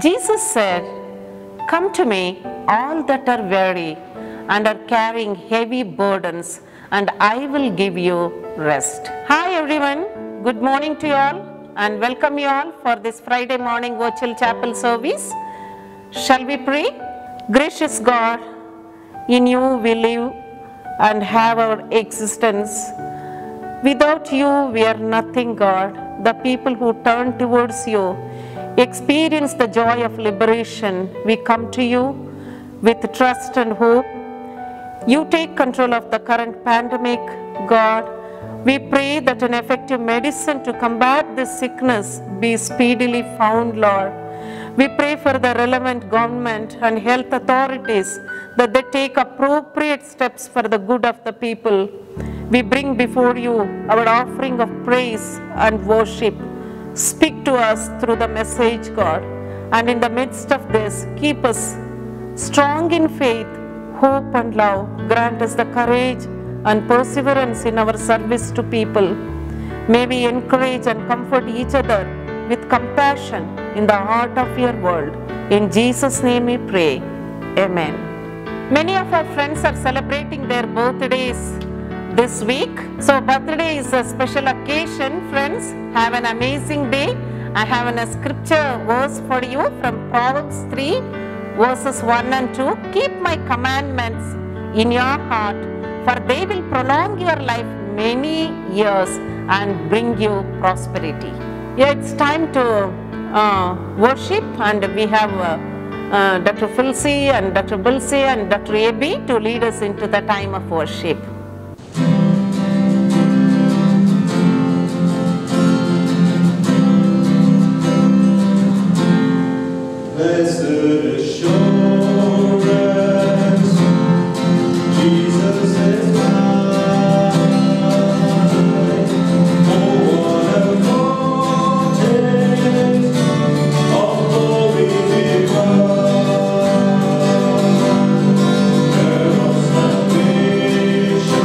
Jesus said, "Come to me, all that are weary and are carrying heavy burdens, and I will give you rest." Hi everyone, good morning to you all and welcome you all for this Friday morning virtual chapel service. Shall we pray? Gracious God, in you we live and have our existence. Without you we are nothing, God. The people who turn towards you experience the joy of liberation. We come to you with trust and hope. You take control of the current pandemic, God. We pray that an effective medicine to combat this sickness be speedily found, Lord. We pray for the relevant government and health authorities that they take appropriate steps for the good of the people. We bring before you our offering of praise and worship. Speak to us through the message, God, and in the midst of this, keep us strong in faith, hope and love. Grant us the courage and perseverance in our service to people. May we encourage and comfort each other with compassion in the heart of your world. In Jesus' name we pray. Amen. Many of our friends are celebrating their birthdays this week. So birthday is a special occasion, friends. Have an amazing day. I have a scripture verse for you from Proverbs 3 verses 1 and 2. Keep my commandments in your heart, for they will prolong your life many years and bring you prosperity. Yeah, it's time to worship, and we have Dr. Filsi and Dr. Bilsi and Dr. A.B. to lead us into the time of worship. Blessed assurance, Jesus is mine. Oh, what a foretaste of glory divine. There of salvation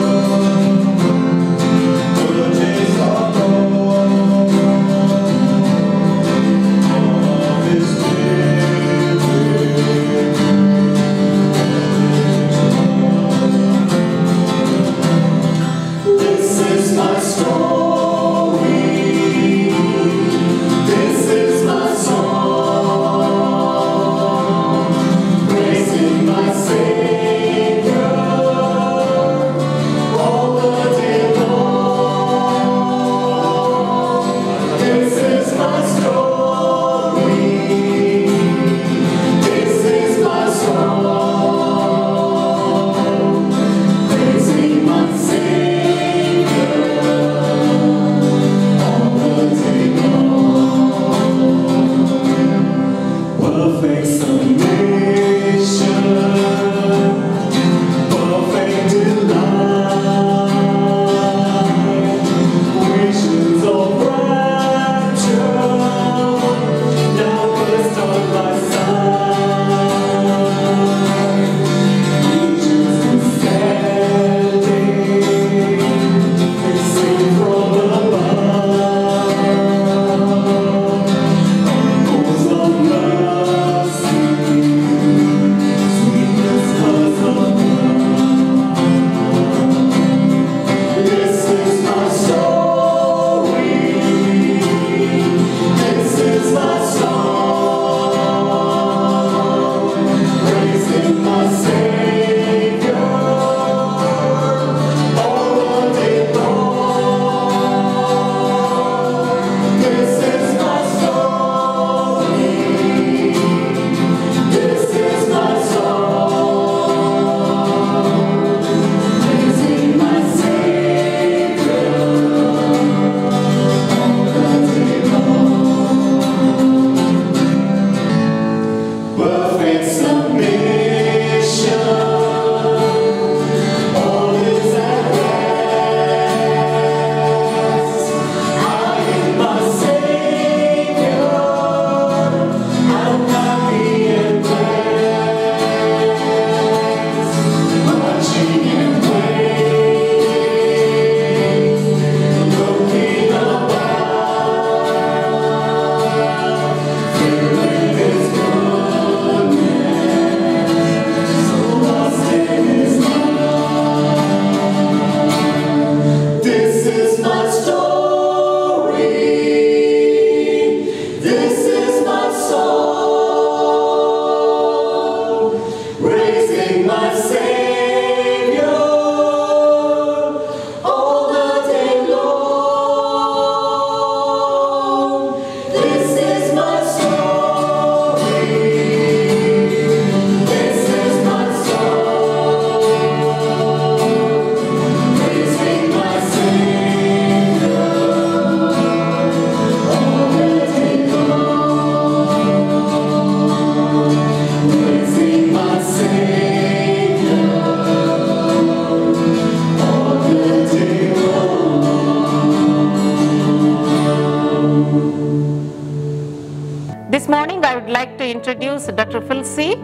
This morning I would like to introduce Dr. Phil C.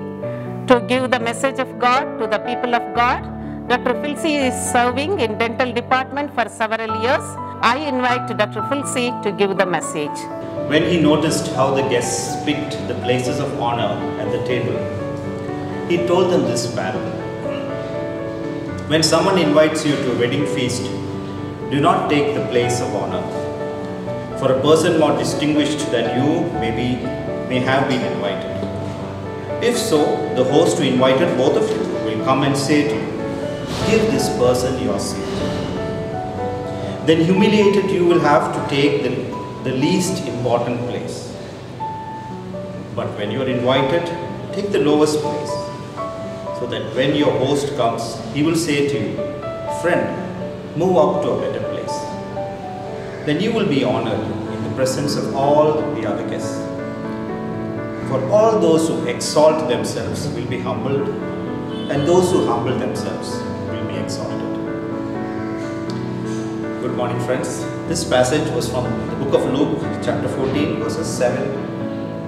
to give the message of God to the people of God. Dr. Phil C. is serving in dental department for several years. I invite Dr. Phil C. to give the message. When he noticed how the guests picked the places of honor at the table, he told them this parable. When someone invites you to a wedding feast, do not take the place of honor. For a person more distinguished than you may have been invited. If so, the host who invited both of you will come and say to you, give this person your seat. Then humiliated you will have to take the least important place. But when you are invited, take the lowest place, so that when your host comes, he will say to you, friend, move up to a better place. Then you will be honored in the presence of all the other guests. For all those who exalt themselves will be humbled, and those who humble themselves will be exalted. Good morning, friends. This passage was from the book of Luke, chapter 14, verses 7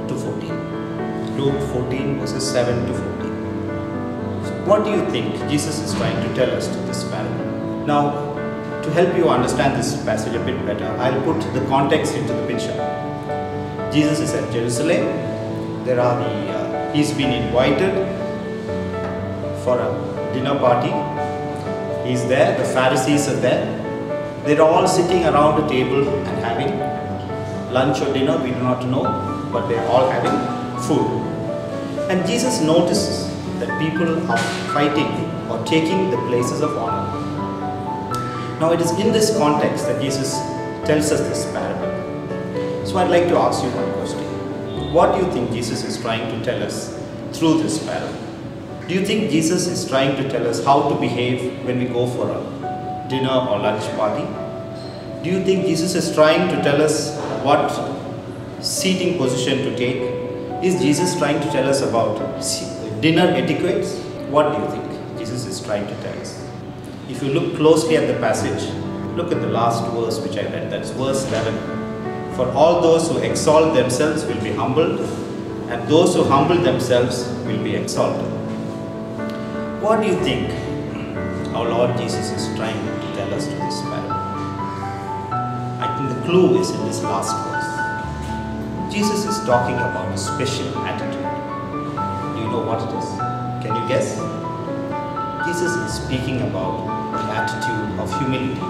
to 14. Luke 14, verses 7 to 14. What do you think Jesus is trying to tell us through this parable? Now, to help you understand this passage a bit better, I'll put the context into the picture. Jesus is at Jerusalem. He's been invited for a dinner party. He's there, the Pharisees are there. They're all sitting around a table and having lunch or dinner, we do not know, but they're all having food. And Jesus notices that people are fighting or taking the places of honor. Now it is in this context that Jesus tells us this parable. So I'd like to ask you one question. What do you think Jesus is trying to tell us through this parable? Do you think Jesus is trying to tell us how to behave when we go for a dinner or lunch party? Do you think Jesus is trying to tell us what seating position to take? Is Jesus trying to tell us about dinner etiquettes? What do you think Jesus is trying to tell us? If you look closely at the passage, look at the last verse which I read, that's verse 11. For all those who exalt themselves will be humbled, and those who humble themselves will be exalted. What do you think our Lord Jesus is trying to tell us through this parable? I think the clue is in this last verse. Jesus is talking about a special attitude. Do you know what it is? Can you guess? Jesus is speaking about the attitude of humility.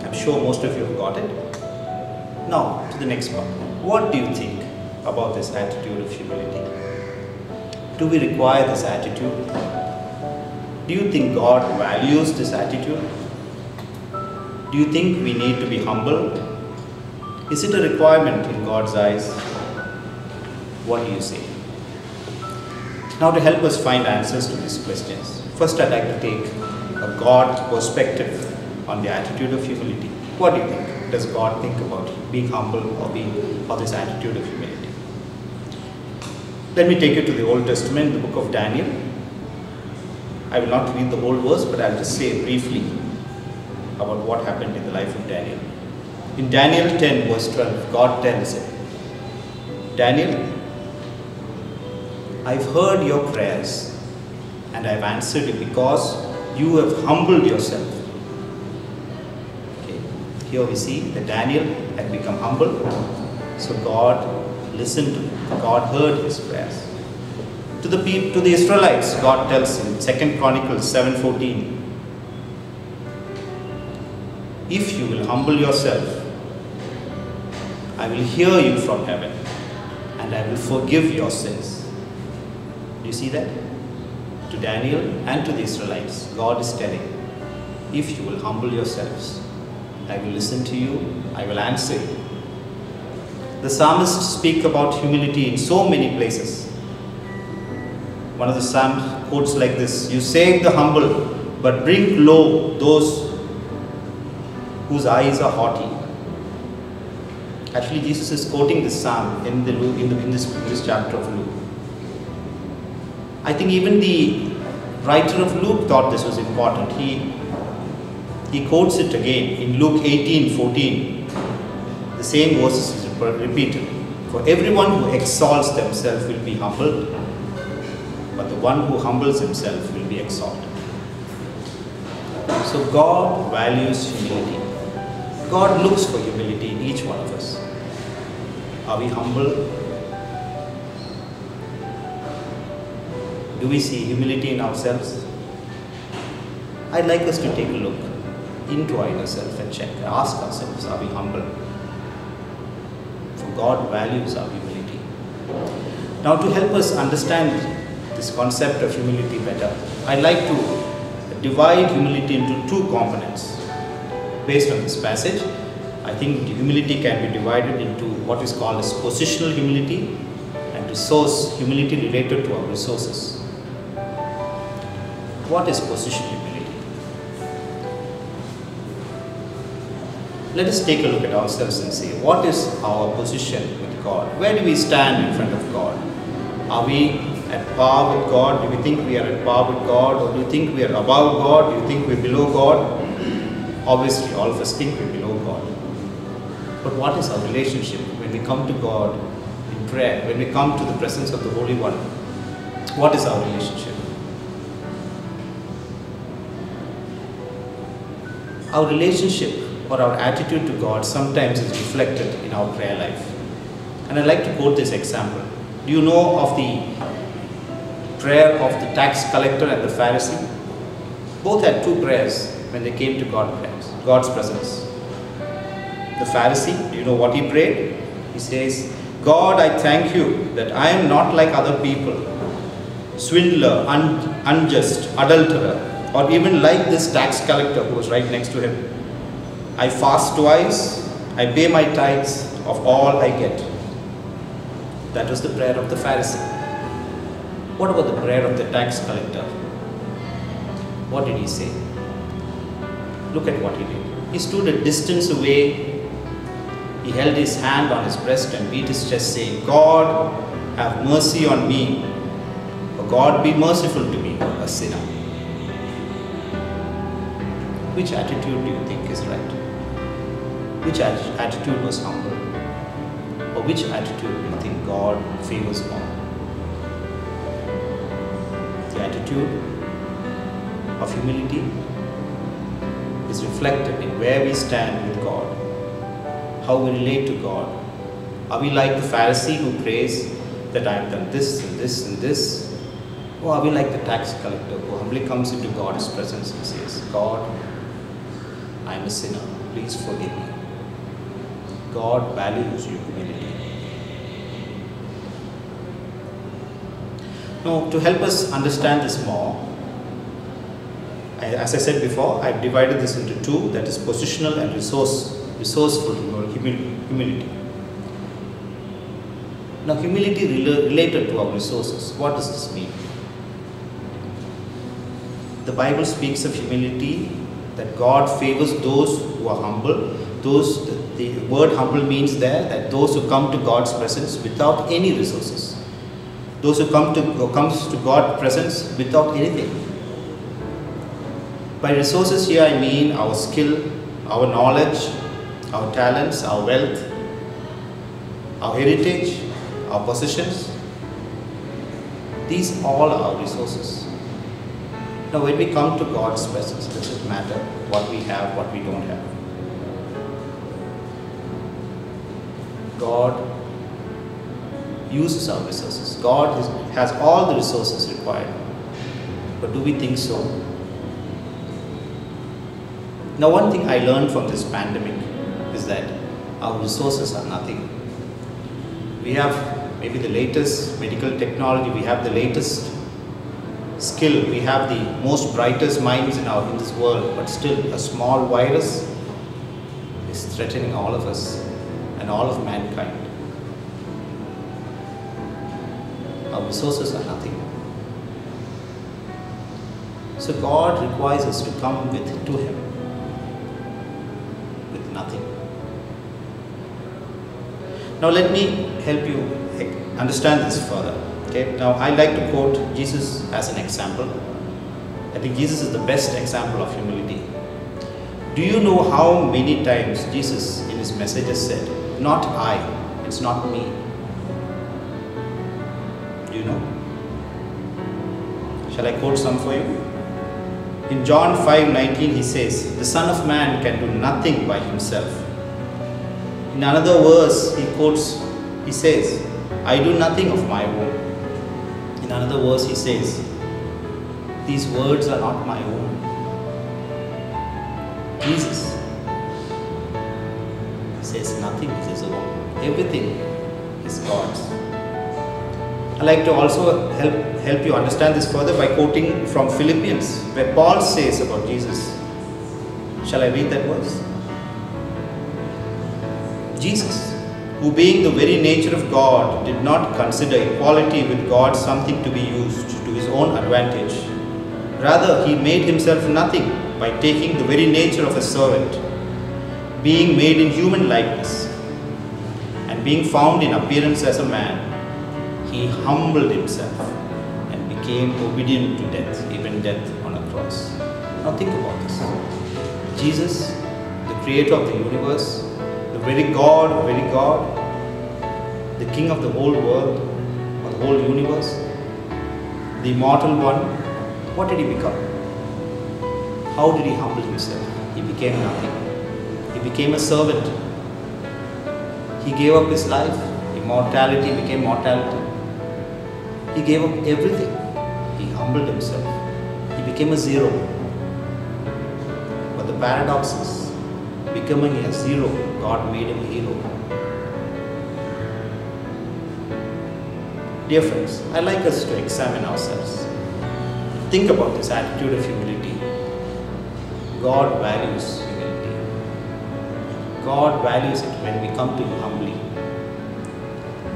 I'm sure most of you have got it. Now, to the next part. What do you think about this attitude of humility? Do we require this attitude? Do you think God values this attitude? Do you think we need to be humble? Is it a requirement in God's eyes? What do you say? Now, to help us find answers to these questions, first I'd like to take a God perspective on the attitude of humility. What do you think? Does God think about being humble or this attitude of humility? Let me take you to the Old Testament, the book of Daniel. I will not read the whole verse, but I'll just say briefly about what happened in the life of Daniel. In Daniel 10 verse 12, God tells him, Daniel, I've heard your prayers and I've answered you because you have humbled yourself. Okay. Here we see that Daniel had become humble, so God listened to him. God heard his prayers. To the Israelites, God tells in 2 Chronicles 7:14, if you will humble yourself, I will hear you from heaven and I will forgive your sins. Do you see that? To Daniel and to the Israelites, God is telling, if you will humble yourselves, I will listen to you, I will answer you. The psalmists speak about humility in so many places. One of the psalms quotes like this, you save the humble, but bring low those whose eyes are haughty. Actually, Jesus is quoting this psalm in this chapter of Luke. I think even the writer of Luke thought this was important. He quotes it again in Luke 18:14. The same verses is repeated. For everyone who exalts themselves will be humbled, but the one who humbles himself will be exalted. So God values humility. God looks for humility in each one of us. Are we humble? Do we see humility in ourselves? I'd like us to take a look into our inner self and check, ask ourselves, are we humble? For God values our humility. Now, to help us understand this concept of humility better, I'd like to divide humility into two components. Based on this passage, I think humility can be divided into what is called as positional humility and resource humility related to our resources. What is positional humility? Let us take a look at ourselves and say, what is our position with God? Where do we stand in front of God? Are we at par with God? Do we think we are at par with God? Or do you think we are above God? Do you think we're below God? Obviously, all of us think we're below God. But what is our relationship when we come to God in prayer, when we come to the presence of the Holy One? What is our relationship? Our relationship or our attitude to God sometimes is reflected in our prayer life. And I'd like to quote this example. Do you know of the prayer of the tax collector and the Pharisee? Both had two prayers when they came to God's presence. The Pharisee, do you know what he prayed? He says, God, I thank you that I am not like other people, swindler, unjust, adulterer, or even like this tax collector who was right next to him. I fast twice, I pay my tithes of all I get. That was the prayer of the Pharisee. What about the prayer of the tax collector? What did he say? Look at what he did. He stood a distance away. He held his hand on his breast and beat his chest, saying, God, have mercy on me. O God, be merciful to me, a sinner. Which attitude do you think is right? Which attitude was humble? Or which attitude do you think God favors more? The attitude of humility is reflected in where we stand with God, how we relate to God. Are we like the Pharisee who prays that I have done this and this and this? Or are we like the tax collector who humbly comes into God's presence and says, God, I am a sinner, please forgive me. God values your humility. Now, to help us understand this more, as I said before, I've divided this into two, that is positional and resourceful humility. Now, humility related to our resources. What does this mean? The Bible speaks of humility, that God favors those who are humble. The word humble means there that those who come to God's presence without any resources. Those who comes to God's presence without anything. By resources here I mean our skill, our knowledge, our talents, our wealth, our heritage, our possessions. These all are resources. Now when we come to God's presence, it doesn't matter what we have, what we don't have. God uses our resources. God has all the resources required. But do we think so? Now one thing I learned from this pandemic is that our resources are nothing. We have maybe the latest medical technology, we have the latest skill, we have the most brightest minds in this world, but still a small virus is threatening all of us and all of mankind. Our resources are nothing. So God requires us to come to Him with nothing. Now let me help you understand this further. Okay? Now I like to quote Jesus as an example. I think Jesus is the best example of humility. Do you know how many times Jesus in His messages said, "Not I, It's not me. Do you know? Shall I quote some for you? In John 5:19 he says, "The Son of Man can do nothing by himself." In another verse he says, "I do nothing of my own." In another verse he says, "These words are not my own." Jesus says nothing is his own. Everything is God's. I'd like to also help you understand this further by quoting from Philippians, where Paul says about Jesus. Shall I read that verse? Jesus, who being the very nature of God, did not consider equality with God something to be used to his own advantage. Rather, he made himself nothing by taking the very nature of a servant, being made in human likeness, and being found in appearance as a man, he humbled himself and became obedient to death, even death on a cross. Now think about this. Jesus, the creator of the universe, the very God, the King of the whole world, or the whole universe, the immortal one, what did he become? How did he humble himself? He became nothing. He became a servant. He gave up his life. Immortality became mortality. He gave up everything. He humbled himself. He became a zero. But the paradox is, becoming a zero, God made him a hero. Dear friends, I'd like us to examine ourselves. Think about this attitude of humility. God values humility. God values it when we come to Him humbly.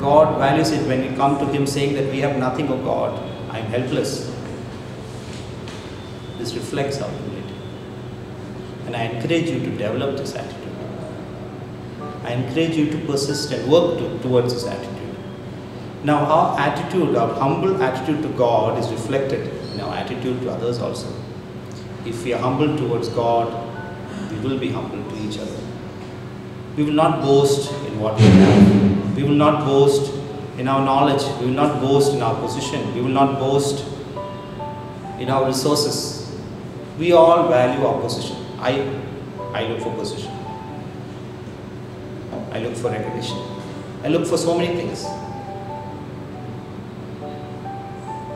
God values it when we come to Him saying that we have nothing of God. I am helpless. This reflects our humility. And I encourage you to develop this attitude. I encourage you to persist and work towards this attitude. Now our attitude, our humble attitude to God is reflected in our attitude to others also. If we are humble towards God, we will be humble to each other. We will not boast in what we have. We will not boast in our knowledge. We will not boast in our position. We will not boast in our resources. We all value our position. I look for position. I look for recognition. I look for so many things.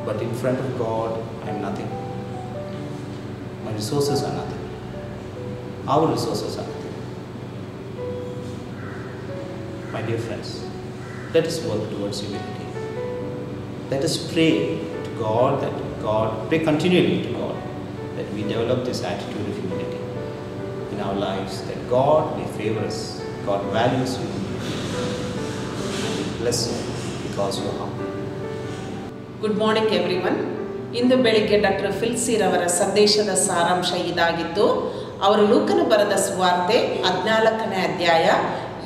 But in front of God, I am nothing. My resources are nothing. Our resources are nothing. My dear friends, let us work towards humility. Let us pray to God pray continually to God that we develop this attitude of humility in our lives, that God may favor us. God values you. And He bless you because you are humble. Good morning everyone. ಇಂದು ಬೆಳಿಗ್ಗೆ doctor ಫಿಲ್ಸಿರವರ ಸಂದೇಶದ ಸಾರಾಂಶ ಇದಾಗಿದ್ದು, ಅವರು ಲೂಕನ ಬರೆದ ಸುವಾರ್ತೆ 14ನೇ ಅಧ್ಯಾಯ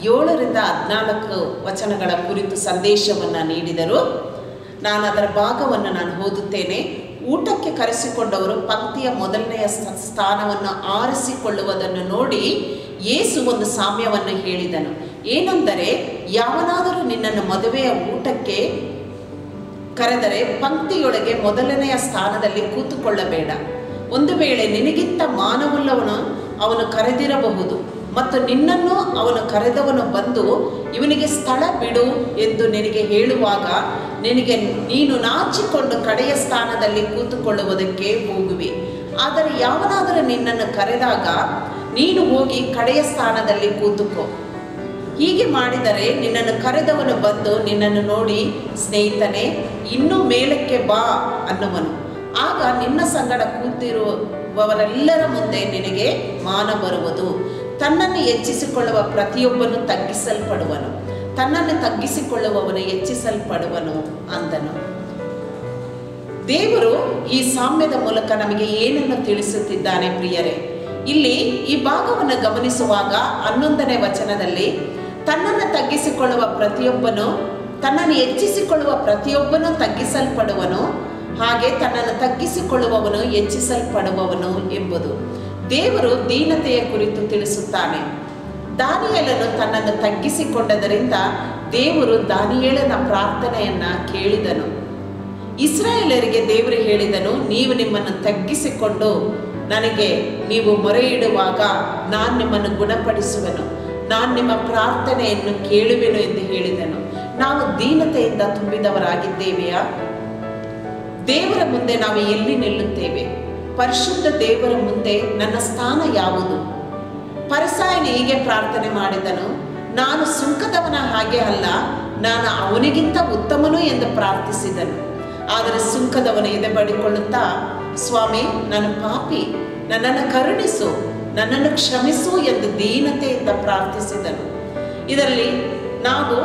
7ರಿಂದ 14 ವಚನಗಳ ಕುರಿತು ಸಂದೇಶವನ್ನು ನೀಡಿದರು. ನಾನು ಅದರ ಭಾಗವನ್ನು ಓದುತ್ತೇನೆ. ಊಟಕ್ಕೆ ಕರೆಸಿಕೊಂಡವರು ಪಂಕ್ತಿಯ ಮೊದಲನೆಯ ಸ್ಥಾನವನ್ನು ಆರಿಸಿಕೊಳ್ಳುವುದನ್ನು ನೋಡಿ ಯೇಸು ಒಂದು ಸಾಮ್ಯವನ್ನು ಹೇಳಿದನು. ಏನೆಂದರೆ, ಯಾವನಾದರೂ ನಿನ್ನನ್ನು ಮದುವೆಯ ಊಟಕ್ಕೆ ಕರೆದರೆ ಪಂಕ್ತಿಯೊಳಗೆ ಮೊದಲನೆಯ ಸ್ಥಾನದಲ್ಲಿ ಕೂತುಕೊಳ್ಳಬೇಡ. ಒಂದು ವೇಳೆ ನಿನಗಿಂತ ಮಾನವುಳ್ಳವನು ಅವನು ಕರೆದಿರಬಹುದು ಮತ್ತು ನಿನ್ನನ್ನು ಅವನು ಕರೆದವನು ಬಂದು ಇವನಿಗೆ ಸ್ಥಳ ಬಿಡು ಎಂದು ನಿನಗೆ ಹೇಳುವಾಗ ನೀನು ನಾಚಿಕೊಂಡು ಕಡೆಯ ಸ್ಥಾನದಲ್ಲಿ ಕೂತುಕೊಳ್ಳುವುದಕ್ಕೆ ಹೋಗುವೆ. ಆದರೆ ಯಾವನಾದರೂ ನಿನ್ನನ್ನು ಕರೆದಾಗ ನೀನು ಹೋಗಿ ಕಡೆಯ ಸ್ಥಾನದಲ್ಲಿ ಕೂತುಕೋ. ಹೀಗೆ ಮಾಡಿದರೆ ನಿನ್ನನ್ನು ಕರೆದವನು ಬಂದು ನಿನ್ನನ್ನು ನೋಡಿ, ಸ್ನೇಹಿತನೇ, ಇನ್ನೂ ಮೇಲಕ್ಕೆ ಬಾ ಅನ್ನುವನು. ಆಗ ನಿನ್ನ ಸಂಗಡ ಕೂತಿರುವವರೆಲ್ಲರ ಮುಂದೆ ನಿನಗೆ ಮಾನ ಬರುವುದು. ತನ್ನನ್ನು ಹೆಚ್ಚಿಸಿಕೊಳ್ಳುವ ಪ್ರತಿಯೊಬ್ಬನು ತಗ್ಗಿಸಲ್ಪಡುವನು, ತನ್ನನ್ನು ತಗ್ಗಿಸಿಕೊಳ್ಳುವವನು ಹೆಚ್ಚಿಸಲ್ಪಡುವನು ಅಂದನು. ದೇವರು ಈ ಸಾಮ್ಯದ ಮೂಲಕ ನಮಗೆ ಏನನ್ನು ತಿಳಿಸುತ್ತಿದ್ದಾನೆ ಪ್ರಿಯರೇ? ಇಲ್ಲಿ ಈ ಭಾಗವನ್ನು ಗಮನಿಸುವಾಗ 11ನೇ ವಚನದಲ್ಲಿ ತನ್ನನ್ನು ತಗ್ಗಿಸಿಕೊಳ್ಳುವ ಪ್ರತಿಯೊಬ್ಬನು, ತನ್ನನ್ನು ಹೆಚ್ಚಿಸಿಕೊಳ್ಳುವ ಪ್ರತಿಯೊಬ್ಬನು ತಗ್ಗಿಸಲ್ಪಡುವನು, ಹಾಗೆ ತನ್ನನ್ನು ತಗ್ಗಿಸಿಕೊಳ್ಳುವವನು ಹೆಚ್ಚಿಸಲ್ಪಡುವವನು ಎಂಬುದು ದೇವರು ದೀನತೆಯ ಕುರಿತು ತಿಳಿಸುತ್ತಾನೆ. ದಾನಿಯೇಲನು ತನ್ನನ್ನು ತಗ್ಗಿಸಿಕೊಂಡದರಿಂದ ದೇವರು ದಾನಿಯೇಲನ ಪ್ರಾರ್ಥನೆಯನ್ನ ಕೇಳಿದನು. ಇಸ್ರಾಯೇಲರಿಗೆ ದೇವರು ಹೇಳಿದನು, ನೀವು ನಿಮ್ಮನ್ನು ತಗ್ಗಿಸಿಕೊಂಡು ನನಗೆ ನೀವು ಮೊರೆ ಇಡುವಾಗ ನಾನು ನಿಮ್ಮನ್ನು ಗುಣಪಡಿಸುವೆನು, ನಾನು ನಿಮ್ಮ ಪ್ರಾರ್ಥನೆಯನ್ನು ಕೇಳುವೆನು ಎಂದು ಹೇಳಿದನು. ನಾವು ದೀನತೆಯಿಂದ ತುಂಬಿದವರಾಗಿದ್ದೇವೆಯಾ? ದೇವರ ಮುಂದೆ ನಾವು ಎಲ್ಲಿ ನಿಲ್ಲುತ್ತೇವೆ? ಪರಿಶುದ್ಧ ದೇವರ ಮುಂದೆ ನನ್ನ ಸ್ಥಾನ ಯಾವುದು? ಫರಿಸಾಯನು ಹೀಗೆ ಪ್ರಾರ್ಥನೆ ಮಾಡಿದನು, ನಾನು ಸುಂಕದವನ ಹಾಗೆ ಅಲ್ಲ, ನಾನು ಅವನಿಗಿಂತ ಉತ್ತಮನು ಎಂದು ಪ್ರಾರ್ಥಿಸಿದನು. ಆದರೆ ಸುಂಕದವನು ಎದೆ ಬಡಿಕೊಳ್ಳುತ್ತಾ, ಸ್ವಾಮಿ, ನಾನು ಪಾಪಿ, ನನ್ನನ್ನು ಕರುಣಿಸು, ನನ್ನನ್ನು ಕ್ಷಮಿಸು ಎಂದು ದೀನತೆಯಿಂದ ಪ್ರಾರ್ಥಿಸಿದನು. ಇದರಲ್ಲಿ ನಾವು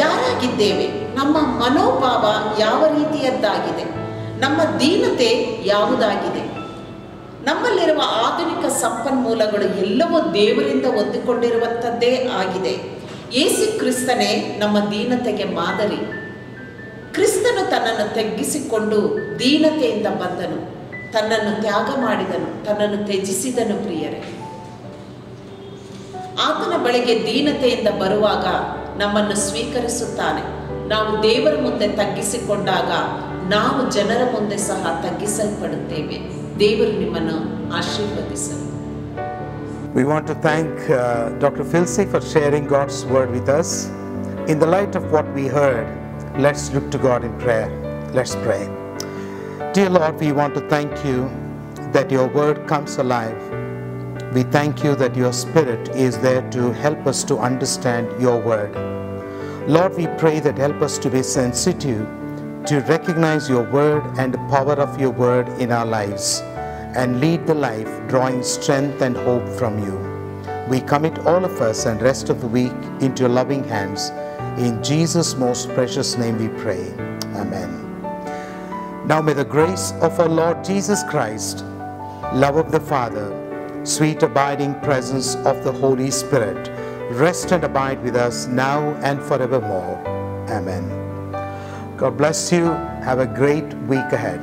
ಯಾರಾಗಿದ್ದೇವೆ? ನಮ್ಮ ಮನೋಭಾವ ಯಾವ ರೀತಿಯದ್ದಾಗಿದೆ? ನಮ್ಮ ದೀನತೆ ಯಾವುದಾಗಿದೆ? ನಮ್ಮಲ್ಲಿರುವ ಆಧುನಿಕ ಸಂಪನ್ಮೂಲಗಳು ಎಲ್ಲವೂ ದೇವರಿಂದ ಹೊಂದಿಕೊಂಡಿರುವಂಥದ್ದೇ ಆಗಿದೆ. ಯೇಸು ಕ್ರಿಸ್ತನೇ ನಮ್ಮ ದೀನತೆಗೆ ಮಾದರಿ. ಕ್ರಿಸ್ತನು ತನ್ನನ್ನು ತಗ್ಗಿಸಿಕೊಂಡು ದೀನತೆಯಿಂದ ಬಂದನು, ತನ್ನನ್ನು ತ್ಯಾಗ ಮಾಡಿದನು, ತನ್ನನ್ನು ತ್ಯಜಿಸಿದನು. ಪ್ರಿಯರೇ, ಆತನ ಬಳಿಗೆ ದೀನತೆಯಿಂದ ಬರುವಾಗ ನಮ್ಮನ್ನು ಸ್ವೀಕರಿಸುತ್ತಾನೆ. ನಾವು ದೇವರ ಮುಂದೆ ತಗ್ಗಿಸಿಕೊಂಡಾಗ ನಾವು ಜನರ ಮುಂದೆ ಸಹ ತಗ್ಗಿಸಲ್ಪಡುತ್ತೇವೆ. ದೇವರು ನಿಮ್ಮನ್ನು ಆಶೀರ್ವದಿಸಲಿ. We want to thank Dr. Filsey for sharing God's word with us. In the light of what we heard, let's look to God in prayer. Let's pray. Dear Lord, we want to thank you that your word comes alive. We thank you that your Spirit is there to help us to understand your word. Lord, we pray that help us to be sensitive to recognize your word and the power of your word in our lives and lead the life drawing strength and hope from you. We commit all of us and rest of the week into your loving hands. In Jesus' most precious name we pray. Amen. Now may the grace of our Lord Jesus Christ, love of the Father, sweet abiding presence of the Holy Spirit rest and abide with us now and forevermore. Amen. God bless you. Have a great week ahead.